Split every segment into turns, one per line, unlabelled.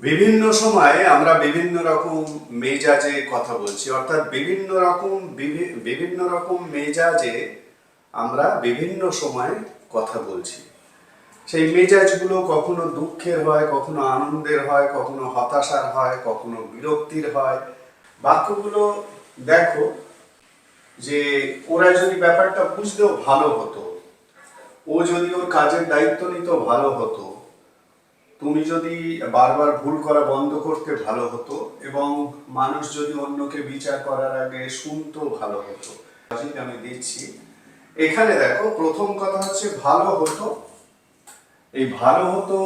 বিভিন্ন সময়ে আমরা বিভিন্ন রকম মেজাজে কথা বলছি, অর্থাৎ বিভিন্ন রকম মেজাজে আমরা বিভিন্ন সময়ে কথা বলছি। সেই মেজাজগুলো কখনো দুঃখের হয়, কখনো আনন্দের হয়, কখনো হতাশার হয়, কখনো বিরক্তির হয়। বাক্যগুলো দেখো যে ওরা যদি ব্যাপারটা বুঝতেও ভালো হতো, ও যদি ওর কাজের দায়িত্ব নিত ভালো হতো, তুমি যদি বারবার ভুল করা বন্ধ করতে ভালো হতো, এবং মানুষ যদি অন্যকে বিচার করার আগে শুনতো ভালো হতো। আমি দিচ্ছি এখানে, দেখো প্রথম কথা হচ্ছে ভালো হতো। এই ভালো হতো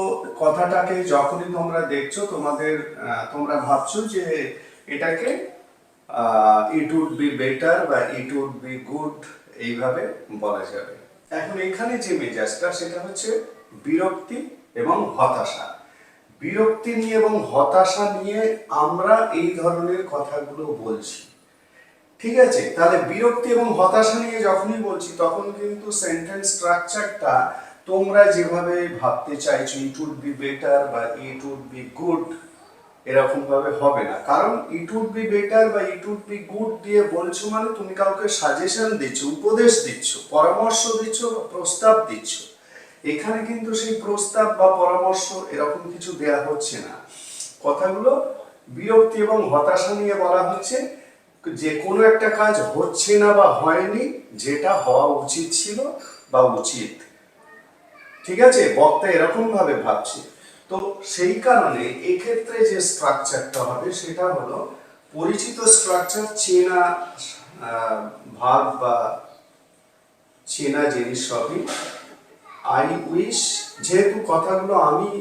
কথাটাকে যখনই তোমরা দেখছো, তোমরা ভাবছো যে এটাকে ইট উড বি বেটার বা ইট উড বি গুড, এইভাবে বলা যাবে। এখন এখানে যে মেজাজটা, সেটা হচ্ছে বিরক্তি এবং হতাশা। বিরক্তি নিয়ে এবং হতাশা নিয়ে আমরা এই ধরনের কথাগুলো বলছি, ঠিক আছে? তাহলে বিরক্তি এবং হতাশা নিয়ে যখনই বলছি, তখন কিন্তু সেন্টেন্স স্ট্রাকচারটা তোমরা যেভাবে ভাবতে চাইছো, ইট উড বি বেটার বা ইট উড বি গুড, এরকম ভাবে হবে না। কারণ ইট উড বি বেটার বা ইট উড বি গুড দিয়ে বলছো মানে তুমি কাউকে সাজেশন দিচ্ছ, উপদেশ দিচ্ছ, পরামর্শ দিচ্ছ, প্রস্তাব দিচ্ছ। এখানে কিন্তু সেই প্রস্তাব বা পরামর্শ এরকম কিছু দেয়া হচ্ছে না। কথাগুলো বিরক্তি এবং হতাশা নিয়ে বলা হচ্ছে যে কোনো একটা কাজ হচ্ছে না বা হয়নি যেটা হওয়া উচিত ছিল বা উচিত, ঠিক আছে? বক্তা এরকম ভাবে ভাবছে। তো সেই কারণে এক্ষেত্রে যে স্ট্রাকচারটা হবে সেটা হলো পরিচিত স্ট্রাকচার, চেনা ভাব বা চেনা জিনিস সবই। আই উইশ, যেহেতু কথাগুলো আমি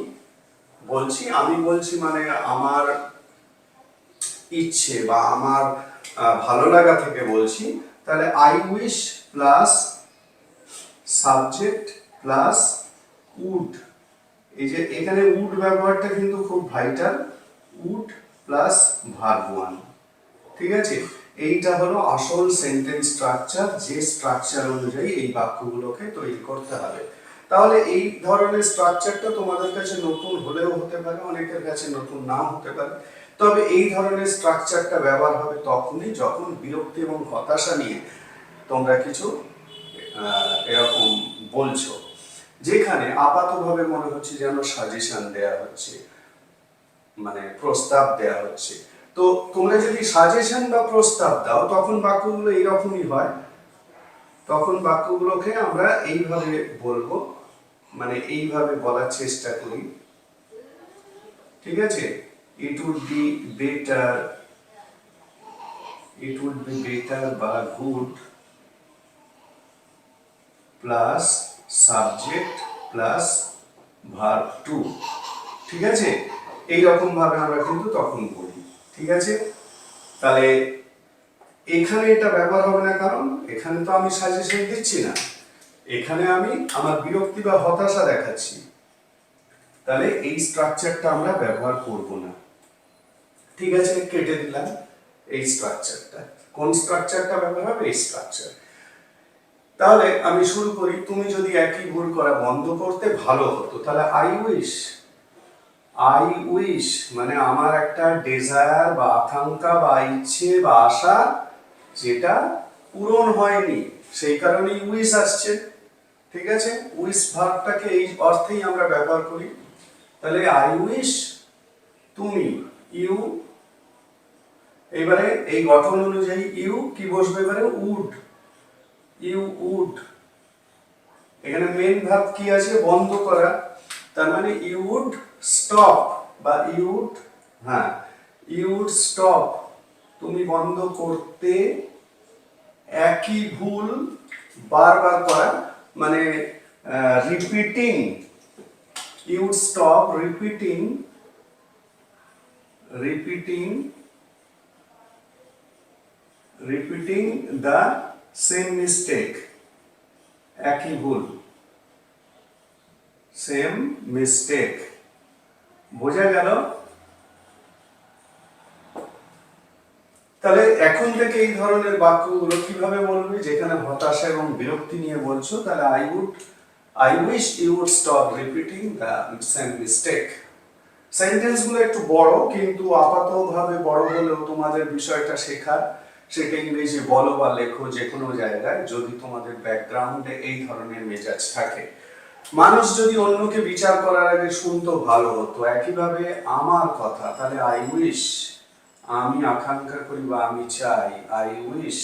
বলছি মানে আমার ইচ্ছে বা আমার ভালো লাগা থেকে বলছি, তাহলে I wish plus subject plus would. এই যে এখানে উড ব্যবহারটা কিন্তু খুব vital. Would plus verb one, ঠিক আছে? এইটা হলো আসল সেন্টেন্স স্ট্রাকচার, যে স্ট্রাকচার অনুযায়ী এই বাক্যগুলোকে তৈরি করতে হবে। তাহলে এই ধরনের স্ট্রাকচারটা তোমাদের কাছে নতুন হলেও হতে পারে, অনেকের কাছে নতুন নাও হতে পারে। তবে এই ধরনের স্ট্রাকচারটা ব্যবহার হবে তখনই যখন বিরক্তি এবং হতাশা নিয়ে তোমরা কিছু এরকম বলছো, যেখানে আপাতভাবে মনে হচ্ছে যেন সাজেশন দেয়া হচ্ছে, মানে প্রস্তাব দেয়া হচ্ছে। তো তোমরা যদি সাজেশন বা প্রস্তাব দাও, তখন বাক্যগুলো এইরকমই হয়। তখন বাক্যগুলোকে আমরা এইভাবে বলবো, মানে এইভাবে বলার চেষ্টা করি, ঠিক আছে? It would be better, it would be better বা good plus subject plus verb two, ঠিক আছে? এইরকম ভাবে আমরা কিন্তু তখন বলি, ঠিক আছে? তাহলে এখানে এটা ব্যবহার হবে না, কারণ এখানে তো আমি সাজেশন দিচ্ছি না, এখানে আমি আমার বিরক্তি বা হতাশা দেখাচ্ছি। তাহলে এই স্ট্রাকচারটা আমরা ব্যবহার করব না, ঠিক আছে? কেটে দিলাম এই স্ট্রাকচারটা। কোন স্ট্রাকচারটা ব্যবহার হবে? এই স্ট্রাকচার। তাহলে আমি শুরু করি। তুমি যদি একই ভুল করা বন্ধ করতে ভালো হতো, তাহলে আই উইশ মানে আমার একটা ডেজায়ার বা আকাঙ্ক্ষা বা ইচ্ছে বা আশা, যেটা পূরণ হয়নি, সেই কারণেই উইশ আসছে, ঠিক আছে? উইশ ভার্বটাকে এই অর্থেই আমরা ব্যবহার করি। তাহলে আই উইশ, তুমি, ইউ, এবারে এই গঠন অনুযায়ী ইউ কি বসবে? এবারে উড, ইউ উড। এখানে মেন ভার্ব কি আছে? বন্ধ করা। তার মানে ইউ উড স্টপ বা ইউ উড, হ্যাঁ, ইউ উড স্টপ, তুমি বন্ধ করতে একই ভুল বারবার করা, মানে repeating. You would stop repeating the same mistake, একই ভুল, সেম মিস্টেক। বোঝা গেল? তাহলে এখন থেকে এই ধরনের বাক্যগুলো কিভাবে বলবে? যেখানে হতাশা এবং বিরক্তি নিয়ে বলছো, তাহলে I wish you would stop repeating the same mistake. সেন্টেন্সগুলো একটু বড়, কিন্তু আপাতভাবে বড় হলেও তোমাদের বিষয়টা শেখার, সেটা ইংরেজি বলো বা লেখো যে কোনো জায়গায়, যদি তোমাদের ব্যাকগ্রাউন্ডে এই ধরনের মেজাজ থাকে। মানুষ যদি অন্যকে বিচার করার আগে শুনতো ভালো হতো, একইভাবে আমার কথা, তাহলে আই উইশ, আমি আকাঙ্ক্ষা করি বা আমি চাই, আই উইশ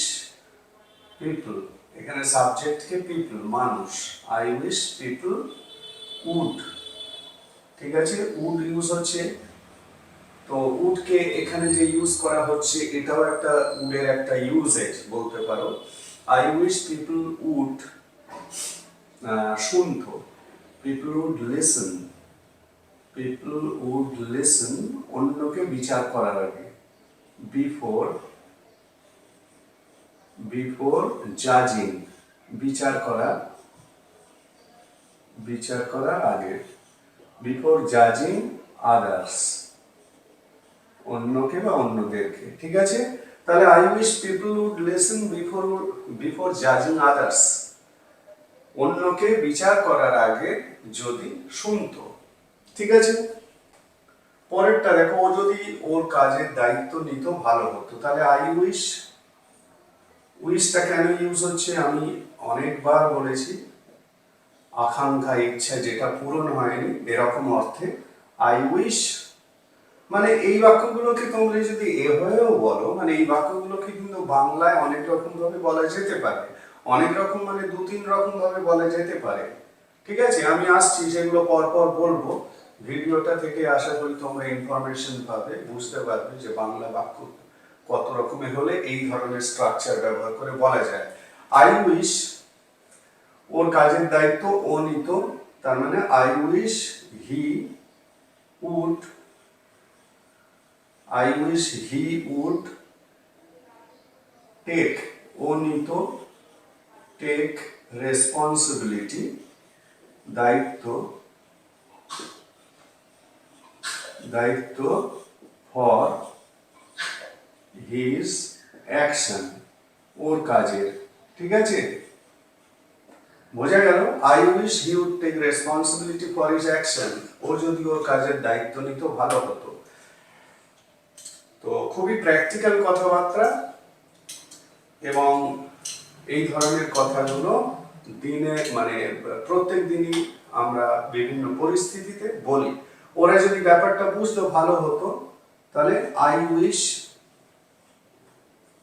পিপল, এখানে সাবজেক্টকে পিপল, মানুষ, আই উইশ পিপল উড, ঠিক আছে, উড ইউজ হচ্ছে। তো উডকে এখানে যে ইউজ করা হচ্ছে এটাও একটা উডের একটা ইউজেজ বলতে পারো। আই উইশ পিপল উড, শুনতো, people would listen, people would listen অন্যকে বিচার করার আগে, বিফোর, বিফোর জাজিং, বিচার করা, বিচার করার আগে, বিফোর জাজিং আদার্স, অন্যকে বা অন্যদেরকে, ঠিক আছে। তাহলে I wish people would listen before, before জাজিং আদার্স, অন্যকে বিচার করার আগে যদি শুনতো, ঠিক আছে। পরেরটা দেখো, ও যদি ওর কাজের দায়িত্ব নিত ভালো হতো, তাহলে আই উইশ, উইশটা কেন ইউজ হচ্ছে আমি অনেকবার বলেছি, আকাঙ্ক্ষা, ইচ্ছা যেটা পূরণ হয়নি এরকম অর্থে আই উইশ। মানে এই বাক্যগুলোকে তোমরা যদি এভাবেও বলো, মানে এই বাক্যগুলোকে কিন্তু বাংলায় অনেক রকম ভাবে বলা যেতে পারে, অনেক রকম মানে দু তিন রকম ভাবে বলা যেতে পারে, ঠিক আছে। আমি আসছি, সেগুলো পরপর বলবো। ভিডিওটা থেকে আশা করি তোমরা ইনফরমেশন পাবে, বুঝতে পারবে যে বাংলা বাক্য কত রকমের হলে এই ধরনের স্ট্রাকচার ব্যবহার করে বলা যায়। আই উইশ, ওর কাজের দায়িত্ব ও নিত, তার মানে I wish he would, I wish he would take, ও নিত, take responsibility, দায়িত্ব, দায়িত্ব for his action, ওর কাজের, ঠিক আছে। বোঝা গেল, I wish he would take responsibility for his action, ও যদি ওর কাজের দায়িত্ব নিত ভালো হতো। তো খুবই প্র্যাকটিক্যাল কথাবার্তা, এবং এই ধরনের কথাগুলো দিনে মানে প্রত্যেক দিনই আমরা বিভিন্ন পরিস্থিতিতে বলি। ওরা যদি ব্যাপারটা বুঝতো ভালো হতো, তাহলে I wish,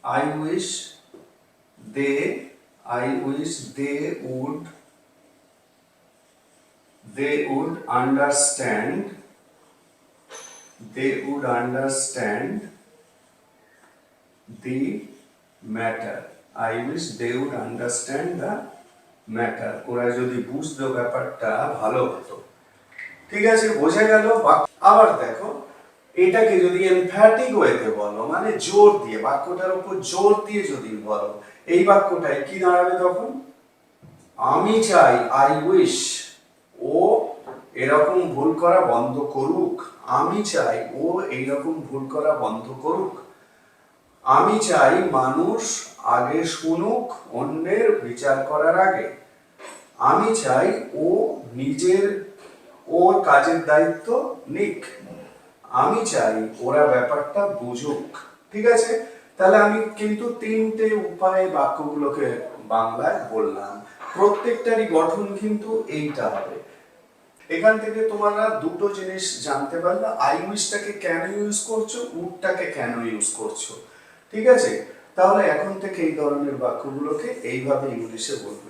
I wish they, I wish they would, they would understand, they would understand the matter, I wish they would understand the matter, ওরা যদি বুঝতো ব্যাপারটা ভালো হতো, ঠিক আছে। বোঝা গেল। আবার দেখো, এটাকে যদি এমফ্যাটিক ওয়েতে বলো, মানে জোর দিয়ে, বাক্যটার উপর জোর দিয়ে যদি বলো, এই বাক্যটায় কি দাঁড়াবে তখন, আমি চাই, আই উইশ ও এরকম ভুল করা বন্ধ করুক, আমি চাই ও এইরকম ভুল করা বন্ধ করুক, আমি চাই মানুষ আগে শুনুক অন্যের বিচার করার আগে, আমি চাই ও নিজের, ওর কাজের দায়িত্ব নিক, আমি চাই ওরা ব্যাপারটা বুঝুক, ঠিক আছে। তাহলে আমি কিন্তু তিনটে উপায়ে বাক্যগুলোকে বাংলায় বললাম, প্রত্যেকটারই গঠন কিন্তু এইটা হবে। এখান থেকে তোমরা দুটো জিনিস জানতে পারলে, আই উইশটাকে কেন ইউজ করছো, উডটাকে কেন ইউজ করছো, ঠিক আছে। তাহলে এখন থেকে এই ধরনের বাক্যগুলোকে এইভাবে ইংলিশে বলবে।